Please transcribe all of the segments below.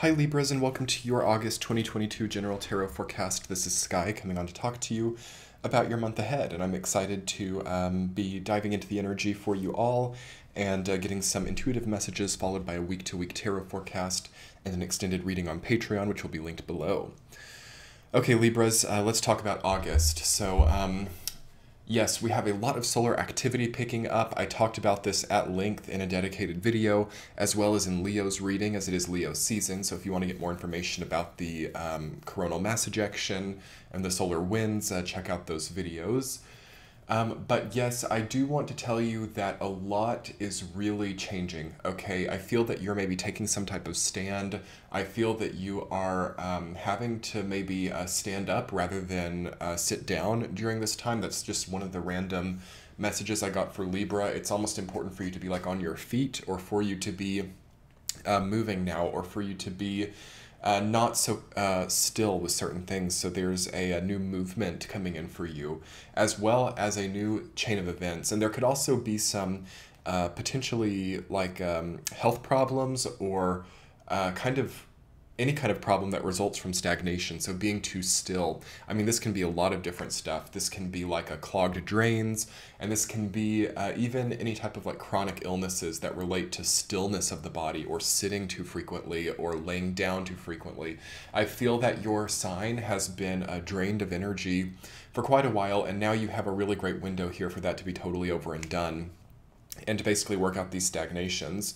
Hi Libras, and welcome to your August 2022 General Tarot Forecast. This is Sky coming on to talk to you about your month ahead, and I'm excited to be diving into the energy for you all and getting some intuitive messages followed by a week-to-week tarot forecast and an extended reading on Patreon, which will be linked below. Okay, Libras, let's talk about August. Yes, we have a lot of solar activity picking up. I talked about this at length in a dedicated video, as well as in Leo's reading, as it is Leo's season. So if you want to get more information about the coronal mass ejection and the solar winds, check out those videos. But yes, I do want to tell you that a lot is really changing, okay? I feel that you're maybe taking some type of stand. I feel that you are having to maybe stand up rather than sit down during this time. That's just one of the random messages I got for Libra. It's almost important for you to be like on your feet, or for you to be moving now, or for you to be not so still with certain things. So there's a new movement coming in for you, as well as a new chain of events. And there could also be some potentially like health problems, or any kind of problem that results from stagnation. So being too still. I mean, this can be a lot of different stuff. This can be like a clogged drains, and this can be even any type of like chronic illnesses that relate to stillness of the body, or sitting too frequently, or laying down too frequently. I feel that your sign has been drained of energy for quite a while, and now you have a really great window here for that to be totally over and done, and to basically work out these stagnations.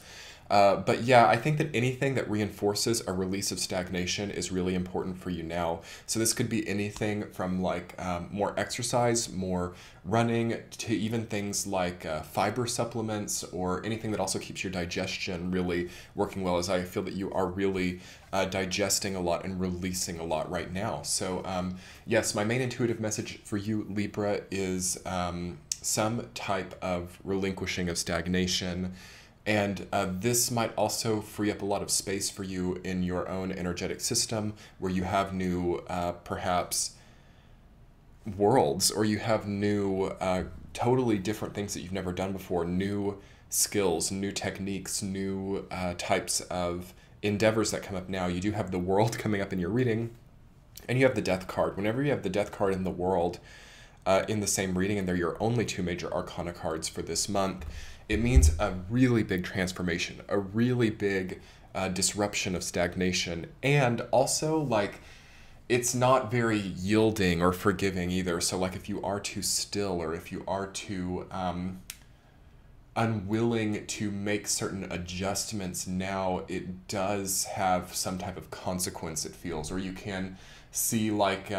But yeah, I think that anything that reinforces a release of stagnation is really important for you now. So this could be anything from like more exercise, more running, to even things like fiber supplements, or anything that also keeps your digestion really working well, as I feel that you are really digesting a lot and releasing a lot right now. So yes, my main intuitive message for you, Libra, is some type of relinquishing of stagnation. And this might also free up a lot of space for you in your own energetic system, where you have new, perhaps, worlds, or you have new, totally different things that you've never done before, new skills, new techniques, new types of endeavors that come up now. You do have the world coming up in your reading, and you have the death card. Whenever you have the death card in the world in the same reading, and they're your only two major arcana cards for this month, it means a really big transformation, a really big disruption of stagnation. And also, like, it's not very yielding or forgiving either. So like if you are too still, or if you are too unwilling to make certain adjustments now, it does have some type of consequence, it feels. Or you can see like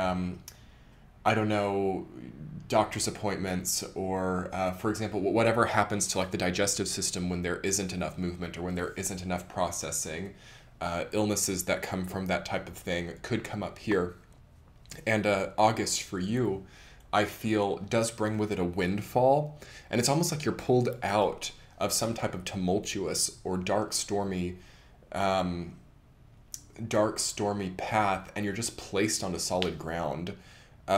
I don't know, doctor's appointments, or for example, whatever happens to like the digestive system when there isn't enough movement, or when there isn't enough processing, illnesses that come from that type of thing could come up here. And August for you, I feel, does bring with it a windfall, and it's almost like you're pulled out of some type of tumultuous or dark, stormy path, and you're just placed onto solid ground.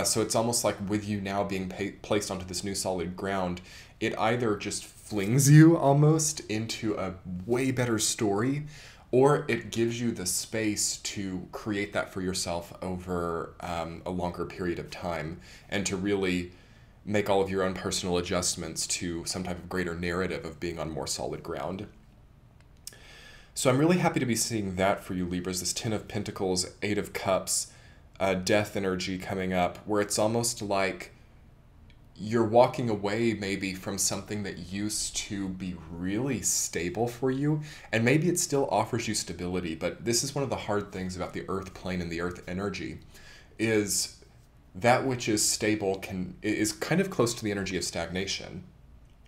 So it's almost like with you now being placed onto this new solid ground, it either just flings you almost into a way better story, or it gives you the space to create that for yourself over a longer period of time, and to really make all of your own personal adjustments to some type of greater narrative of being on more solid ground. So I'm really happy to be seeing that for you, Libras, this Ten of Pentacles, Eight of Cups, death energy coming up, where it's almost like you're walking away maybe from something that used to be really stable for you, and maybe it still offers you stability. But this is one of the hard things about the earth plane and the earth energy, is that which is stable is kind of close to the energy of stagnation.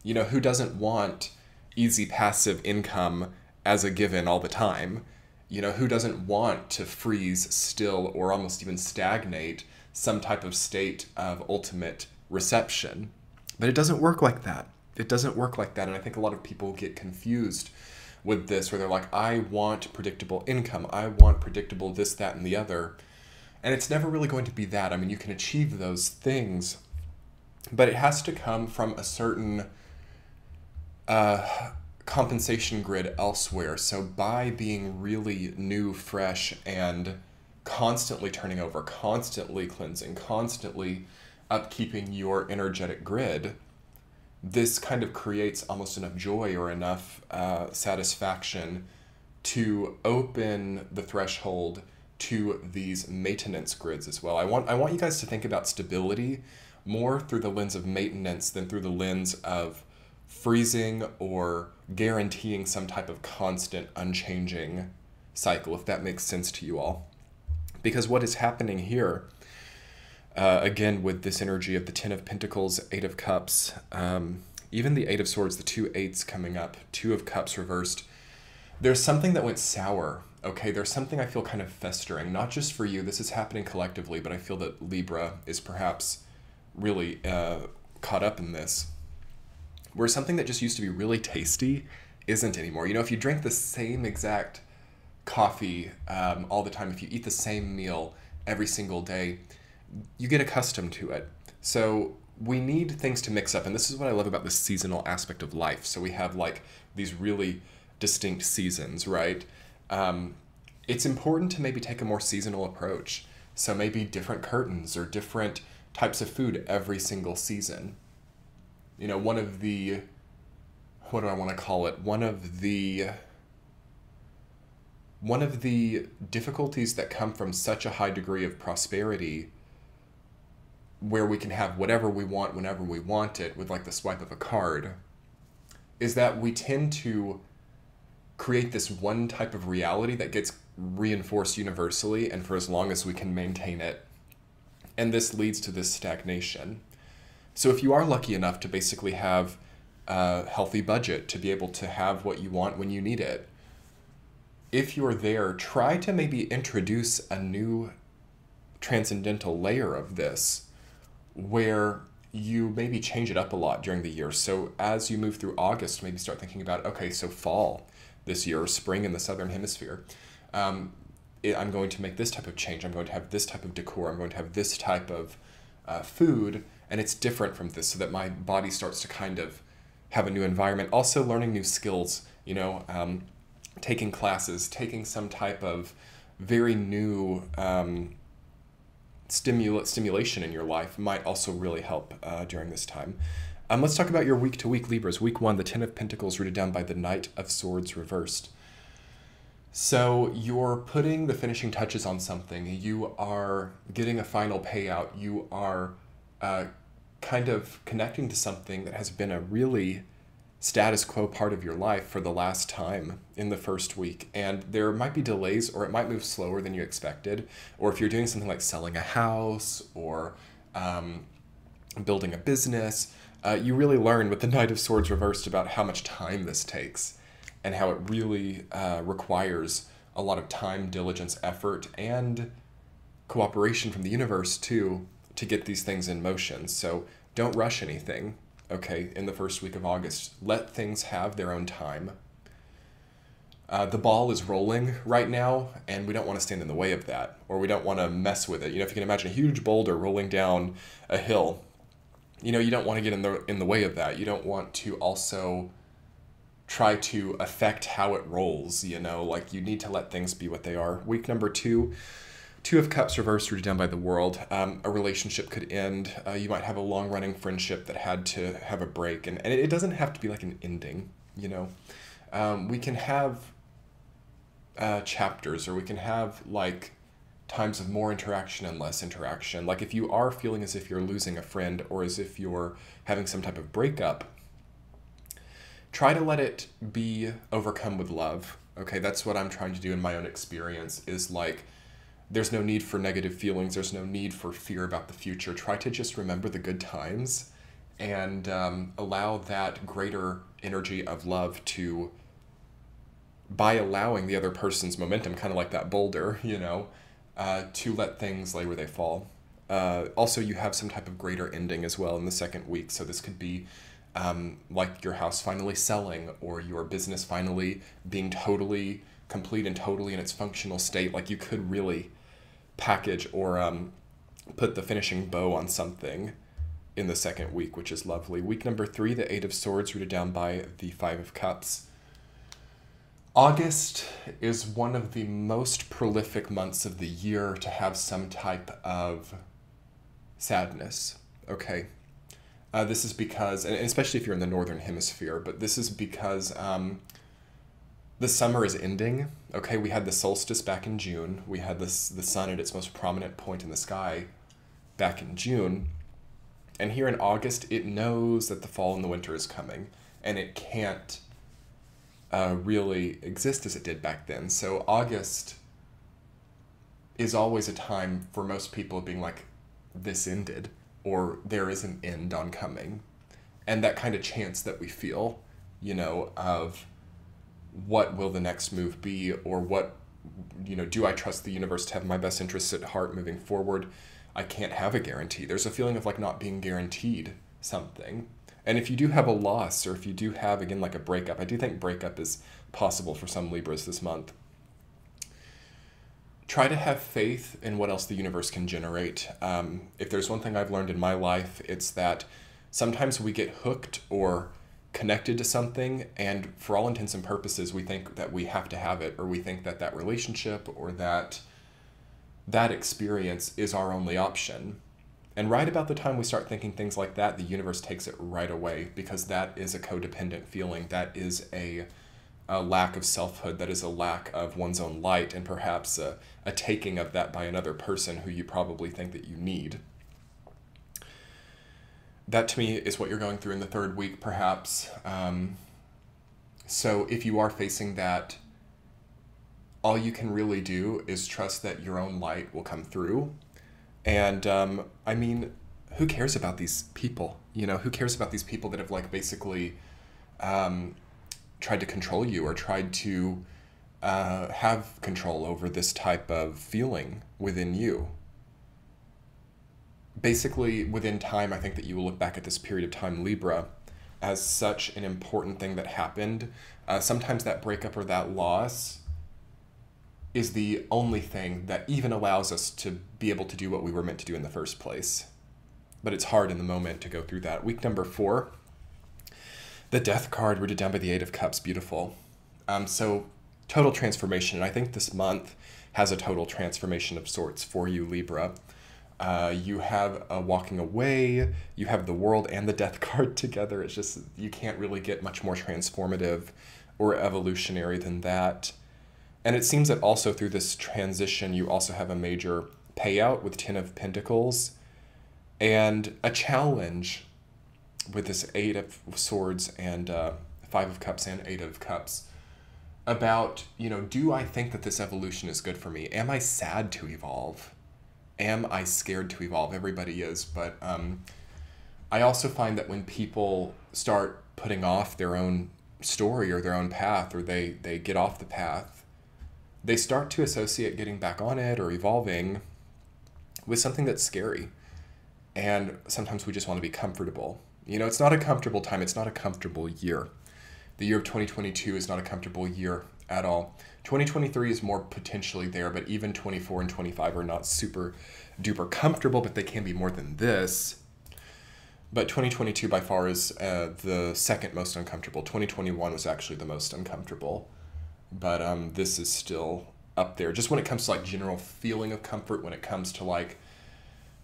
You know, who doesn't want easy passive income as a given all the time? You know, who doesn't want to freeze still, or almost even stagnate, some type of state of ultimate reception? But it doesn't work like that. It doesn't work like that. And I think a lot of people get confused with this, where they're like, I want predictable income. I want predictable this, that, and the other. And it's never really going to be that. I mean, you can achieve those things, but it has to come from a certain compensation grid elsewhere. So by being really new, fresh, and constantly turning over, constantly cleansing, constantly upkeeping your energetic grid, this kind of creates almost enough joy or enough satisfaction to open the threshold to these maintenance grids as well. I want you guys to think about stability more through the lens of maintenance than through the lens of freezing or guaranteeing some type of constant, unchanging cycle, if that makes sense to you all. Because what is happening here, again, with this energy of the Ten of Pentacles, Eight of Cups, even the Eight of Swords, the two eights coming up, Two of Cups reversed, there's something that went sour, okay? There's something I feel kind of festering, not just for you, this is happening collectively, but I feel that Libra is perhaps really caught up in this, where something that just used to be really tasty isn't anymore. You know, if you drink the same exact coffee all the time, if you eat the same meal every single day, you get accustomed to it. So we need things to mix up, and this is what I love about the seasonal aspect of life. So we have like these really distinct seasons, right? It's important to maybe take a more seasonal approach. So maybe different curtains or different types of food every single season. You know, one of the, what do I want to call it? One of the difficulties that come from such a high degree of prosperity, where we can have whatever we want whenever we want it with like the swipe of a card, is that we tend to create this one type of reality that gets reinforced universally and for as long as we can maintain it. And this leads to this stagnation. So if you are lucky enough to basically have a healthy budget, to be able to have what you want when you need it, if you're there, try to maybe introduce a new transcendental layer of this, where you maybe change it up a lot during the year. So as you move through August, maybe start thinking about, okay, so fall this year, or spring in the Southern Hemisphere, I'm going to make this type of change. I'm going to have this type of decor. I'm going to have this type of food, and it's different from this, so that my body starts to kind of have a new environment. Also learning new skills, you know, taking classes, taking some type of very new stimulation in your life might also really help during this time. Let's talk about your week-to-week Libras. Week 1, the Ten of Pentacles rooted down by the Knight of Swords reversed. So you're putting the finishing touches on something. You are getting a final payout. You are kind of connecting to something that has been a really status quo part of your life for the last time in the first week. And there might be delays, or it might move slower than you expected. Or if you're doing something like selling a house or building a business, you really learn with the Knight of Swords reversed about how much time this takes, and how it really requires a lot of time, diligence, effort, and cooperation from the universe too, to get these things in motion. So don't rush anything, okay, in the first week of August. Let things have their own time. The ball is rolling right now, and we don't want to stand in the way of that, or we don't want to mess with it. You know, if you can imagine a huge boulder rolling down a hill, you know, you don't want to get in the way of that. You don't want to also try to affect how it rolls, you know, like you need to let things be what they are. Week number 2, Two of Cups reversed, rooted down by the World. A relationship could end. You might have a long-running friendship that had to have a break, and it doesn't have to be like an ending, you know. We can have chapters, or we can have like times of more interaction and less interaction. Like if you are feeling as if you're losing a friend, or as if you're having some type of breakup, try to let it be overcome with love. Okay, that's what I'm trying to do in my own experience, is like, there's no need for negative feelings. There's no need for fear about the future. Try to just remember the good times, and allow that greater energy of love to, by allowing the other person's momentum, kind of like that boulder, you know, to let things lay where they fall. Also, you have some type of greater ending as well in the second week. So this could be like your house finally selling, or your business finally being totally complete and totally in its functional state. Like you could really package or put the finishing bow on something in the second week, which is lovely. Week number 3, the Eight of Swords rooted down by the Five of Cups. August is one of the most prolific months of the year to have some type of sadness, okay? This is because, and especially if you're in the northern hemisphere, but this is because the summer is ending, okay? We had the solstice back in June. We had the sun at its most prominent point in the sky back in June. And here in August, it knows that the fall and the winter is coming, and it can't really exist as it did back then. So August is always a time for most people being like, this ended, or there is an end on coming. And that kind of chance that we feel, you know, of what will the next move be, or what, you know, do I trust the universe to have my best interests at heart moving forward? I can't have a guarantee. There's a feeling of like not being guaranteed something. And if you do have a loss, or if you do have, again, like a breakup, I do think breakup is possible for some Libras this month. Try to have faith in what else the universe can generate. If there's one thing I've learned in my life, it's that sometimes we get hooked or connected to something, and for all intents and purposes, we think that we have to have it, or we think that that relationship or that experience is our only option. And right about the time we start thinking things like that, the universe takes it right away, because that is a codependent feeling. That is a lack of selfhood. That is a lack of one's own light, and perhaps a taking of that by another person who you probably think that you need. That to me is what you're going through in the third week, perhaps. So if you are facing that, all you can really do is trust that your own light will come through. And I mean, who cares about these people? You know, who cares about these people that have like basically tried to control you, or tried to have control over this type of feeling within you? Basically, within time, I think that you will look back at this period of time, Libra, as such an important thing that happened. Sometimes that breakup or that loss is the only thing that even allows us to be able to do what we were meant to do in the first place. But it's hard in the moment to go through that. Week number 4, the Death card rooted down by the 8 of Cups, beautiful. So total transformation, and I think this month has a total transformation of sorts for you, Libra. You have a walking away, you have the World and the Death card together. It's just, you can't really get much more transformative or evolutionary than that. And it seems that also through this transition, you also have a major payout with 10 of Pentacles, and a challenge with this 8 of Swords and 5 of Cups and 8 of Cups about, you know, do I think that this evolution is good for me? Am I sad to evolve? Am I scared to evolve? Everybody is, but I also find that when people start putting off their own story or their own path, or they get off the path, they start to associate getting back on it or evolving with something that's scary. And sometimes we just want to be comfortable. You know, it's not a comfortable time. It's not a comfortable year. The year of 2022 is not a comfortable year at all. 2023 is more potentially there, but even 24 and 25 are not super duper comfortable, but they can be more than this. But 2022 by far is the second most uncomfortable. 2021 was actually the most uncomfortable. But this is still up there. Just when it comes to like general feeling of comfort, when it comes to like,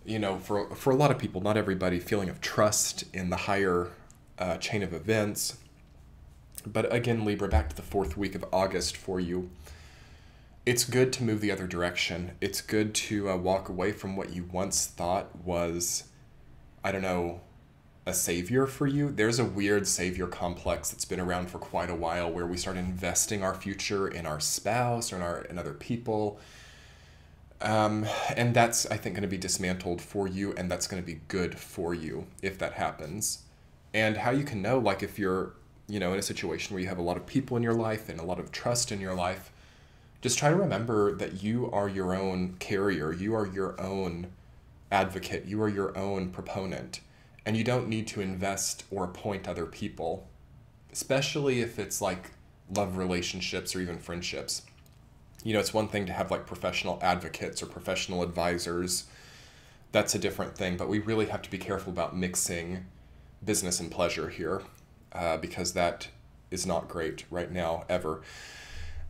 you know, for a lot of people, not everybody, feeling of trust in the higher chain of events. But again, Libra, back to the 4th week of August for you. It's good to move the other direction. It's good to walk away from what you once thought was, I don't know, a savior for you. There's a weird savior complex that's been around for quite a while, where we start investing our future in our spouse or in other people. And that's, I think, going to be dismantled for you, and that's going to be good for you if that happens. And how you can know, like if you're, you know, in a situation where you have a lot of people in your life and a lot of trust in your life, just try to remember that you are your own carrier. You are your own advocate. You are your own proponent. And you don't need to invest or appoint other people, especially if it's like love relationships or even friendships. You know, it's one thing to have like professional advocates or professional advisors. That's a different thing, but we really have to be careful about mixing business and pleasure here, because that is not great right now, ever.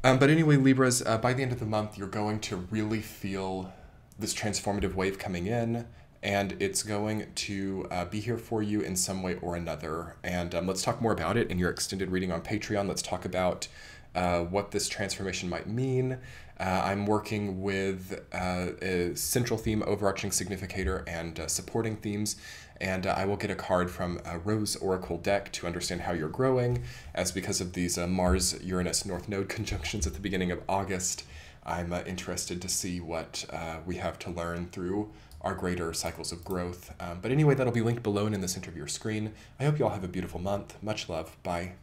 But anyway, Libras, by the end of the month, you're going to really feel this transformative wave coming in, and it's going to be here for you in some way or another. And let's talk more about it in your extended reading on Patreon. Let's talk about what this transformation might mean. I'm working with a central theme, overarching significator, and supporting themes. And I will get a card from a Rose Oracle deck to understand how you're growing, as because of these Mars-Uranus North Node conjunctions at the beginning of August, I'm interested to see what we have to learn through our greater cycles of growth. But anyway, that'll be linked below and in the center of your screen. I hope you all have a beautiful month. Much love. Bye.